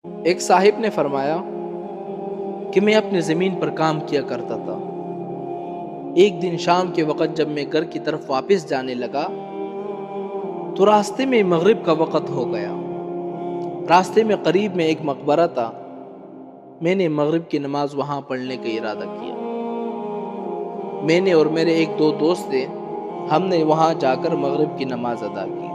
ایک صاحب نے فرمایا کہ میں اپنے زمین پر کام کیا کرتا تھا۔ ایک دن شام کے وقت جب میں گھر کی طرف واپس جانے لگا تو راستے میں مغرب کا وقت ہو گیا۔ راستے میں قریب میں ایک مقبرہ تھا۔ میں نے مغرب کی نماز وہاں پڑھنے کا ارادہ کیا۔ میں نے اور میرے ایک دو دوست تھے، ہم نے وہاں جا کر مغرب کی نماز ادا کی،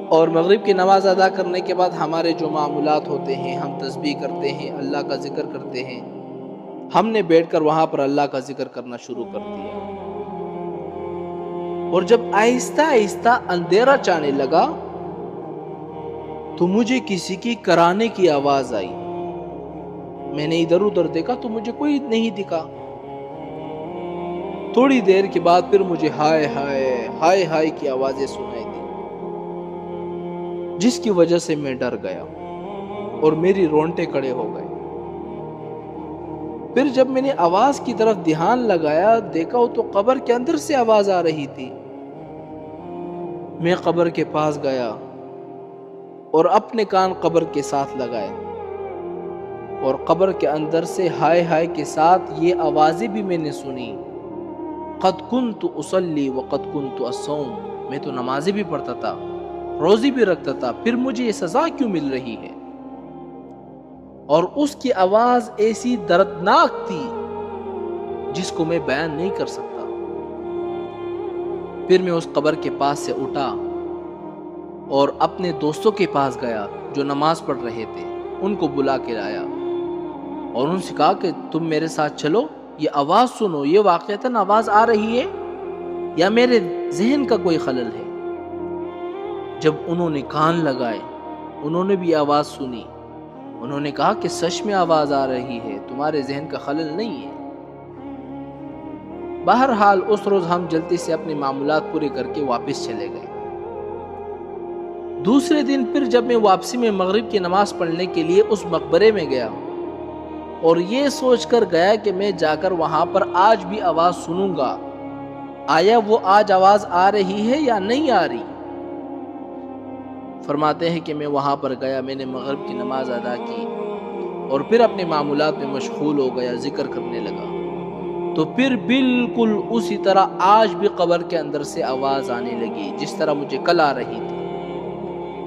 اور مغرب کی نماز ادا کرنے کے بعد ہمارے جو معمولات ہوتے ہیں، ہم تسبیح کرتے ہیں، اللہ کا ذکر کرتے ہیں۔ ہم نے بیٹھ کر وہاں پر اللہ کا ذکر کرنا شروع کر دیا، اور جب آہستہ آہستہ اندھیرا چھانے لگا تو مجھے کسی کی کرانے کی آواز آئی۔ میں نے ادھر ادھر دیکھا تو مجھے کوئی نہیں دکھا۔ تھوڑی دیر کے بعد پھر مجھے ہائے ہائے ہائے ہائے کی آوازیں سنائی دی، جس کی وجہ سے میں ڈر گیا اور میری رونٹے کھڑے ہو گئے۔ پھر جب میں نے آواز کی طرف دھیان لگایا، دیکھا تو قبر کے اندر سے آواز آ رہی تھی۔ میں قبر کے پاس گیا اور اپنے کان قبر کے ساتھ لگائے، اور قبر کے اندر سے ہائے ہائے کے ساتھ یہ آوازیں بھی میں نے سنی، قد کنت اصلی وقد کنت اصوم، میں تو نمازیں بھی پڑھتا تھا، روزی بھی رکھتا تھا، پھر مجھے یہ سزا کیوں مل رہی ہے؟ اور اس کی آواز ایسی دردناک تھی جس کو میں بیان نہیں کر سکتا۔ پھر میں اس قبر کے پاس سے اٹھا اور اپنے دوستوں کے پاس گیا جو نماز پڑھ رہے تھے، ان کو بلا کے لایا اور ان سے کہا کہ تم میرے ساتھ چلو، یہ آواز سنو، یہ واقعتاً آواز آ رہی ہے یا میرے ذہن کا کوئی خلل ہے؟ جب انہوں نے کان لگائے، انہوں نے بھی آواز سنی، انہوں نے کہا کہ سچ میں آواز آ رہی ہے، تمہارے ذہن کا خلل نہیں ہے۔ بہرحال اس روز ہم جلدی سے اپنے معمولات پورے کر کے واپس چلے گئے۔ دوسرے دن پھر جب میں واپسی میں مغرب کی نماز پڑھنے کے لیے اس مقبرے میں گیا، اور یہ سوچ کر گیا کہ میں جا کر وہاں پر آج بھی آواز سنوں گا، آیا وہ آج آواز آ رہی ہے یا نہیں آ رہی؟ فرماتے ہیں کہ میں وہاں پر گیا، میں نے مغرب کی نماز ادا کی اور پھر اپنے معمولات میں مشغول ہو گیا، ذکر کرنے لگا، تو پھر بالکل اسی طرح آج بھی قبر کے اندر سے آواز آنے لگی جس طرح مجھے کل آ رہی تھی۔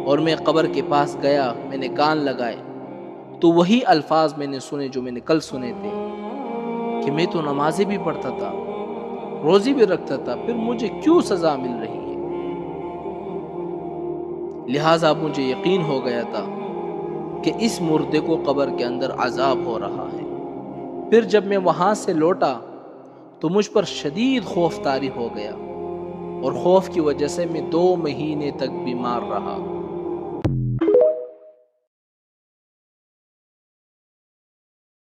اور میں قبر کے پاس گیا، میں نے کان لگائے تو وہی الفاظ میں نے سنے جو میں نے کل سنے تھے، کہ میں تو نمازیں بھی پڑھتا تھا، روزی بھی رکھتا تھا، پھر مجھے کیوں سزا مل رہی ہے؟ لہٰذا مجھے یقین ہو گیا تھا کہ اس مردے کو قبر کے اندر عذاب ہو رہا ہے۔ پھر جب میں وہاں سے لوٹا تو مجھ پر شدید خوف طاری ہو گیا، اور خوف کی وجہ سے میں 2 مہینے تک بیمار رہا۔